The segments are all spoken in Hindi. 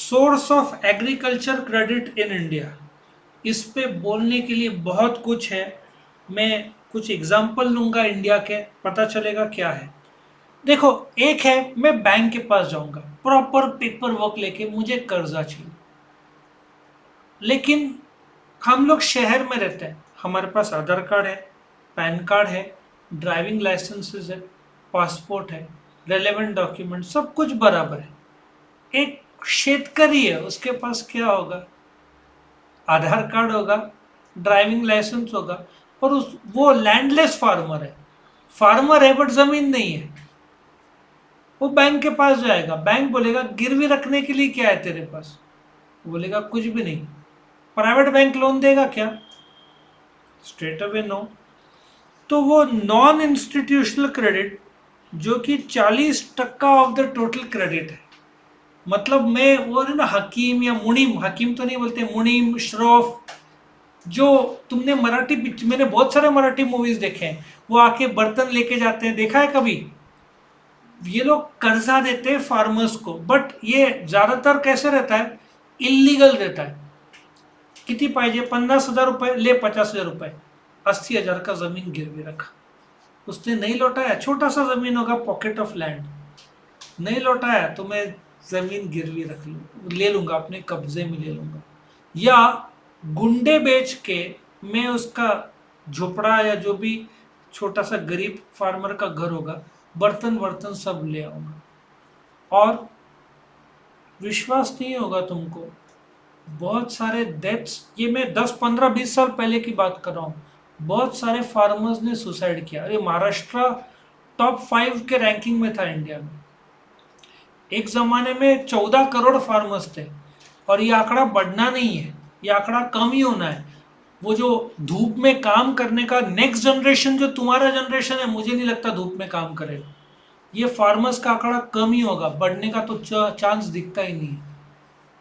Source of agriculture credit in India. इस पे बोलने के लिए बहुत कुछ है। मैं कुछ एग्जांपल लूंगा इंडिया के, पता चलेगा क्या है। देखो, एक है, मैं बैंक के पास जाऊंगा, प्रॉपर पेपर वर्क लेके मुझे कर्जा चाहिए। लेकिन हम लोग शहर में रहते हैं, हमारे पास आधार कार्ड है, पैन कार्ड है, ड्राइविंग लाइसेंसेस है, पासपोर्ट है, रेलेवेंट डॉक्यूमेंट सब कुछ बराबर है। एक शेतकरी है, उसके पास क्या होगा? आधार कार्ड होगा, ड्राइविंग लाइसेंस होगा, पर उस वो लैंडलेस फार्मर है बट जमीन नहीं है। वो बैंक के पास जाएगा, बैंक बोलेगा गिरवी रखने के लिए क्या है तेरे पास? वो बोलेगा कुछ भी नहीं। प्राइवेट बैंक लोन देगा क्या? Straight away no. तो वो नॉन इंस्टीट्यूशनल क्रेडिट, जो कि 40% ऑफ द टोटल क्रेडिट है। मतलब मैं वो ना हकीम या मुनीम, हकीम तो नहीं बोलते, मुनीम, श्रॉफ, जो तुमने मराठी पिक्चर, मैंने बहुत सारे मराठी मूवीज देखे हैं, वो आके बर्तन लेके जाते हैं, देखा है कभी? ये लोग कर्जा देते हैं फार्मर्स को, बट ये ज्यादातर कैसे रहता है? इलीगल रहता है। किती पाहिजे? 50,000 रुपये ले, 50,000 रुपये, 80,000 का जमीन गिरवी रखा, उसने नहीं लौटाया, छोटा सा जमीन होगा, पॉकेट ऑफ लैंड, नहीं लौटाया तो मैं जमीन गिरवी रख लूँ, ले लूंगा, अपने कब्जे में ले लूंगा। या गुंडे बेच के मैं उसका झोपड़ा या जो भी छोटा सा गरीब फार्मर का घर होगा, बर्तन वर्तन सब ले आऊंगा। और विश्वास नहीं होगा तुमको, बहुत सारे डेथ्स, ये मैं 10 15 20 साल पहले की बात कर रहा हूँ, बहुत सारे फार्मर्स ने सुसाइड किया। अरे महाराष्ट्र टॉप 5 के रैंकिंग में था इंडिया में। एक जमाने में 14 करोड़ फार्मर्स थे, और ये आंकड़ा बढ़ना नहीं है, ये आंकड़ा कम ही होना है। वो जो धूप में काम करने का नेक्स्ट जनरेशन, जो तुम्हारा जनरेशन है, मुझे नहीं लगता धूप में काम करेगा। ये फार्मर्स का आंकड़ा कम ही होगा, बढ़ने का तो चांस दिखता ही नहीं है।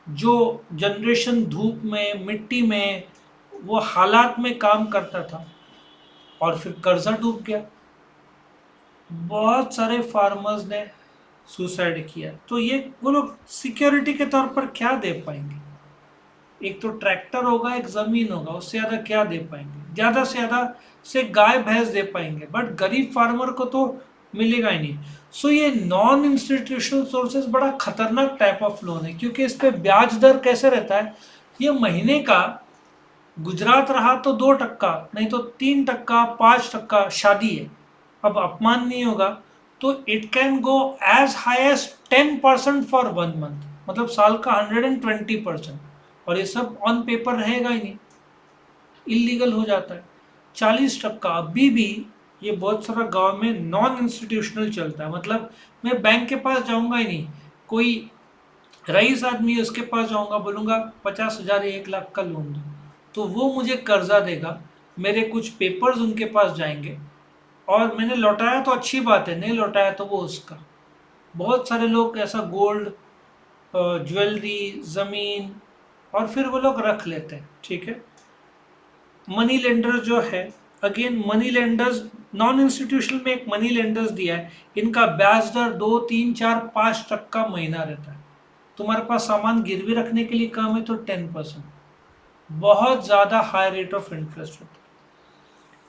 जो जनरेशन धूप में, मिट्टी में, वो हालात में काम करता था, और फिर कर्जा डूब गया, बहुत सारे फार्मर्स ने सुसाइड किया। तो ये वो लोग सिक्योरिटी के तौर पर क्या दे पाएंगे? एक तो ट्रैक्टर होगा, एक जमीन होगा, उससे ज्यादा क्या दे पाएंगे? ज्यादा से ज्यादा से गाय भैंस दे पाएंगे, बट गरीब फार्मर को तो मिलेगा ही नहीं। सो ये नॉन इंस्टीट्यूशनल सोर्सेज बड़ा खतरनाक टाइप ऑफ लोन है, क्योंकि इस पे ब्याज दर कैसे रहता है? ये महीने का, गुजरात रहा तो 2%, नहीं तो 3%, 5%, शादी है, अब अपमान नहीं होगा तो it can go as high as 10% for 1 month, मतलब साल का 120%। और ये सब ऑन पेपर रहेगा ही नहीं, इलीगल हो जाता है। 40% अभी भी ये बहुत सारा गांव में नॉन इंस्टीट्यूशनल चलता है, मतलब मैं बैंक के पास जाऊंगा ही नहीं, कोई रईस आदमी है उसके पास जाऊंगा, बोलूंगा 50,000 या 1 लाख का लोन दो, तो वो मुझे कर्जा देगा, मेरे कुछ पेपर्स उनके पास जाएंगे, और मैंने लौटाया तो अच्छी बात है, नहीं लौटाया तो वो उसका। बहुत सारे लोग ऐसा गोल्ड, ज्वेलरी, ज़मीन, और फिर वो लोग रख लेते हैं, ठीक है। मनी लेंडर जो है, again money lenders, non institutional में एक मनी लेंडर्स दिया है, इनका ब्याज दर 2 3 4 5 टक्का महीना रहता है। तुम्हारे पास सामान गिरवी रखने के लिए कम है तो 10%, बहुत ज़्यादा हाई रेट ऑफ इंटरेस्ट होता है।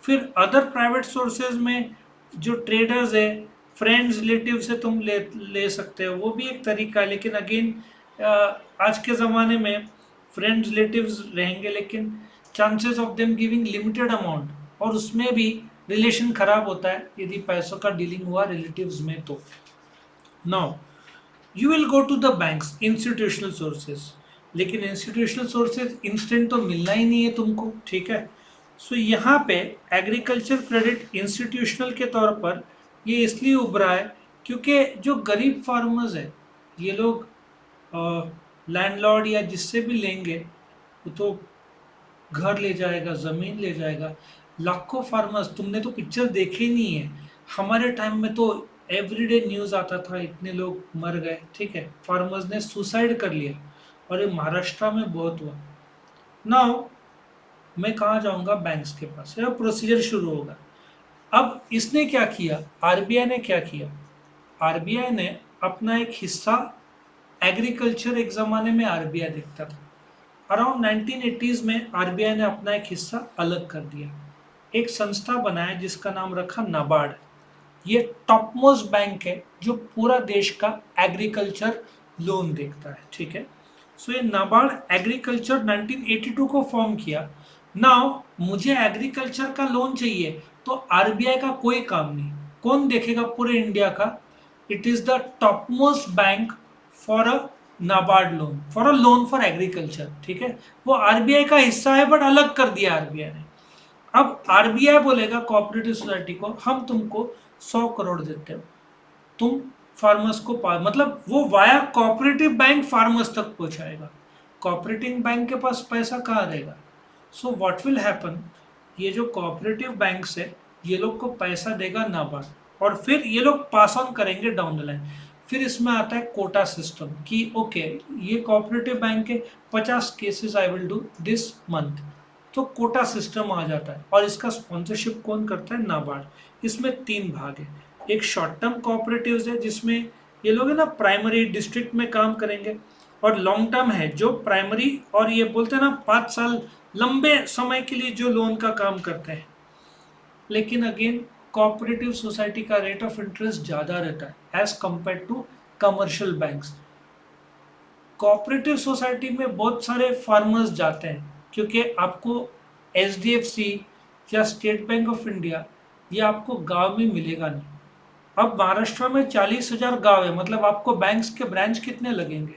फिर अदर प्राइवेट सोर्सेज में जो ट्रेडर्स है, फ्रेंड्स रिलेटिव से तुम ले ले सकते हो, वो भी एक तरीका है। लेकिन अगेन आज के ज़माने में फ्रेंड्स रिलेटिव्स रहेंगे, लेकिन chances of them giving limited amount, और उसमें भी रिलेशन खराब होता है यदि पैसों का डीलिंग हुआ रिलेटिव्स में तो। Now you will go to the banks, institutional sources, लेकिन इंस्टीट्यूशनल सोर्सेज इंस्टेंट तो मिलना ही नहीं है तुमको, ठीक है। सो यहाँ पे एग्रीकल्चर क्रेडिट इंस्टीट्यूशनल के तौर पर ये इसलिए उभरा है, क्योंकि जो गरीब फार्मर्स है, ये लोग लैंडलॉर्ड या जिससे भी लेंगे, वो तो घर ले जाएगा, ज़मीन ले जाएगा। लाखों फार्मर्स, तुमने तो पिक्चर देखे नहीं है, हमारे टाइम में तो एवरीडे न्यूज़ आता था, इतने लोग मर गए, ठीक है, फार्मर्स ने सुसाइड कर लिया, और ये महाराष्ट्र में बहुत हुआ। नाउ मैं कहाँ जाऊँगा? बैंक्स के पास, यह प्रोसीजर शुरू होगा। अब इसने क्या किया, आरबीआई ने क्या किया? आरबीआई ने अपना एक हिस्सा एग्रीकल्चर एक ज़माने में आरबीआई देखता था। अराउंड 1980s में आरबीआई ने अपना एक हिस्सा अलग कर दिया, एक संस्था बनाया जिसका नाम रखा नाबार्ड। ये टॉप मोस्ट बैंक है जो पूरा देश का एग्रीकल्चर लोन देखता है, ठीक है। सो ये नाबार्ड एग्रीकल्चर 1982 को फॉर्म किया। नाउ मुझे एग्रीकल्चर का लोन चाहिए तो आरबीआई का कोई काम नहीं, कौन देखेगा पूरे इंडिया का? It is the top most bank for a NABARD loan, for a loan for agriculture, ठीक है। वो आरबीआई का हिस्सा है बट अलग कर दिया आरबीआई ने। अब आरबीआई बोलेगा कोऑपरेटिव सोसाइटी को, हम तुमको 100 करोड़ देते हो, तुम फार्मर्स को मतलब वो वाया कोऑपरेटिव बैंक फार्मर्स तक पहुंचाएगा। कोऑपरेटिव बैंक के पास पैसा कहाँ रहेगा? सो व्हाट विल हैपन, ये जो कोऑपरेटिव बैंक्स है ये लोग को पैसा देगा नाबार्ड और फिर ये लोग पास ऑन करेंगे डाउन द लाइन। फिर इसमें आता है कोटा सिस्टम कि ओके ये कोऑपरेटिव बैंक के 50 cases I will do this month, तो कोटा सिस्टम आ जाता है। और इसका स्पॉन्सरशिप कौन करता है? नाबार्ड। इसमें 3 भाग है, एक शॉर्ट टर्म कोऑपरेटिव्स है जिसमें ये लोग है ना प्राइमरी डिस्ट्रिक्ट में काम करेंगे, और लॉन्ग टर्म है जो प्राइमरी और ये बोलते हैं ना 5 साल लंबे समय के लिए जो लोन का काम करते हैं। लेकिन अगेन कोऑपरेटिव सोसाइटी का रेट ऑफ इंटरेस्ट ज़्यादा रहता है as compare to commercial banks. Cooperative society में बहुत सारे फार्मर्स जाते हैं क्योंकि आपको एचडीएफसी या स्टेट बैंक ऑफ इंडिया ये आपको गांव में मिलेगा नहीं। अब महाराष्ट्र में 40,000 गांव है, मतलब आपको बैंक्स के ब्रांच कितने लगेंगे?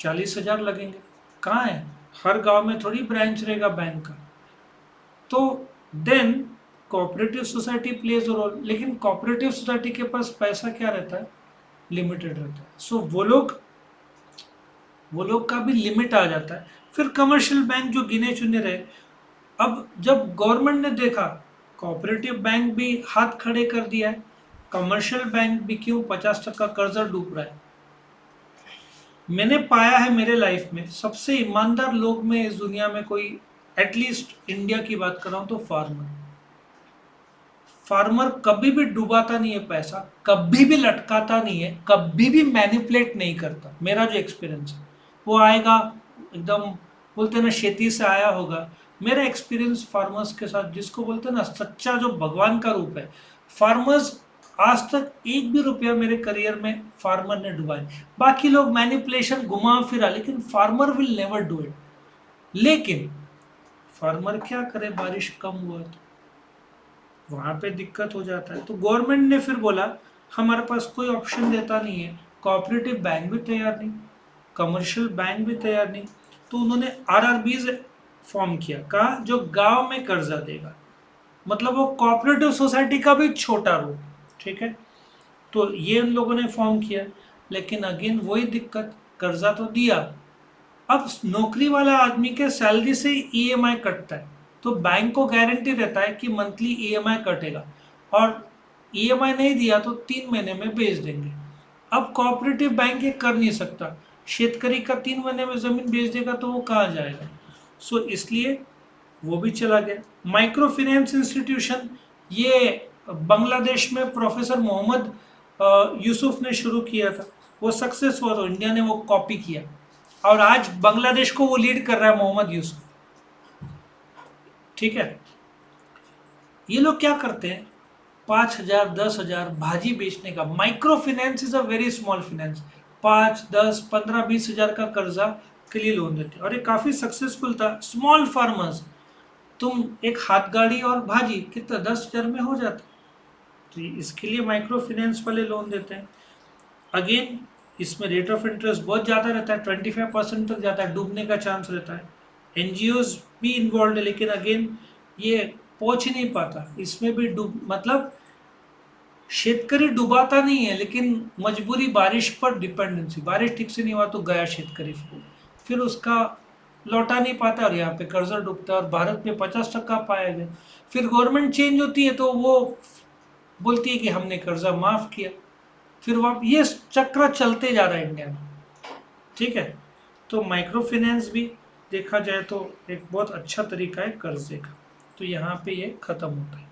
40,000 लगेंगे। कहाँ है? हर गांव में थोड़ी ब्रांच रहेगा बैंक का। तो then cooperative society plays a role, लेकिन कोऑपरेटिव सोसाइटी के पास पैसा क्या रहता है? लिमिटेड रहता है। सो वो लोग का भी लिमिट आ जाता है। फिर कमर्शियल बैंक जो गिने चुने रहे, अब जब गवर्नमेंट ने देखा कोऑपरेटिव बैंक भी हाथ खड़े कर दिया है, कमर्शियल बैंक भी क्यों 50% कर्जा डूब रहा है। मैंने पाया है मेरे लाइफ में सबसे ईमानदार लोग में इस दुनिया में कोई, एटलीस्ट इंडिया की बात कर रहा हूं तो फार्मर कभी भी डुबाता नहीं है पैसा, कभी भी लटकाता नहीं है, कभी भी मैनिपुलेट नहीं करता। मेरा जो एक्सपीरियंस है वो आएगा एकदम, बोलते हैं ना खेती से आया होगा। मेरा एक्सपीरियंस फार्मर्स के साथ, जिसको बोलते हैं ना सच्चा जो भगवान का रूप है, फार्मर्स आज तक एक भी रुपया मेरे करियर में फार्मर ने डुबाए। बाकी लोग मैनिपुलेशन घुमा फिरा, लेकिन farmer will never do it. लेकिन फार्मर क्या करे, बारिश कम हुआ तो वहां पे दिक्कत हो जाता है। तो गवर्नमेंट ने फिर बोला हमारे पास कोई ऑप्शन देता नहीं है, कोऑपरेटिव बैंक भी तैयार नहीं, कमर्शियल बैंक भी तैयार नहीं, तो उन्होंने आरआरबीज फॉर्म किया। कहा जो गांव में कर्जा देगा, मतलब वो कोऑपरेटिव सोसाइटी का भी छोटा रूप, ठीक है। तो ये उन लोगों ने फॉर्म किया, लेकिन अगेन वही दिक्कत, कर्जा तो दिया, अब नौकरी वाला आदमी के सैलरी से ईएमआई कटता है, तो बैंक को गारंटी रहता है कि मंथली ईएमआई कटेगा, और ईएमआई नहीं दिया तो 3 महीने में बेच देंगे। अब कोऑपरेटिव बैंक ये कर नहीं सकता, शेतकरी का 3 महीने में ज़मीन बेच देगा तो वो कहाँ जाएगा। सो इसलिए वो भी चला गया। माइक्रो फाइनेंस इंस्टीट्यूशन ये बांग्लादेश में प्रोफेसर मोहम्मद यूसुफ ने शुरू किया था, वो सक्सेस हुआ तो इंडिया ने वो कॉपी किया, और आज बांग्लादेश को वो लीड कर रहा है मोहम्मद यूसुफ, ठीक है। ये लोग क्या करते हैं, 5,000 10,000 भाजी बेचने का, micro finance is a very small finance, 5 10 15 20,000 का कर्जा के लिए लोन देते हैं, और ये काफी सक्सेसफुल था। स्मॉल फार्मर्स, तुम एक हाथ गाड़ी और भाजी कितना 10,000 में हो जाता, तो इसके लिए माइक्रो फाइनेंस वाले लोन देते हैं। अगेन इसमें रेट ऑफ इंटरेस्ट बहुत ज़्यादा रहता है, 25% तक जाता है, डूबने का चांस रहता है। एनजीओज भी इन्वॉल्व है, लेकिन अगेन ये पहुंच ही नहीं पाता, इसमें भी डूब, मतलब शेतकरी डुबाता नहीं है, लेकिन मजबूरी बारिश पर डिपेंडेंसी, बारिश ठीक से नहीं हुआ तो गया शेतकरी, फिर उसका लौटा नहीं पाता और यहाँ पे कर्जा डूबता है, और भारत में 50% पाया गया। फिर गवर्नमेंट चेंज होती है तो वो बोलती है कि हमने कर्जा माफ किया, फिर वहाँ ये चक्र चलते जा रहा है इंडिया में, ठीक है। तो माइक्रो फाइनेंस भी देखा जाए तो एक बहुत अच्छा तरीका है कर्जे का। तो यहाँ पे ये खत्म होता है।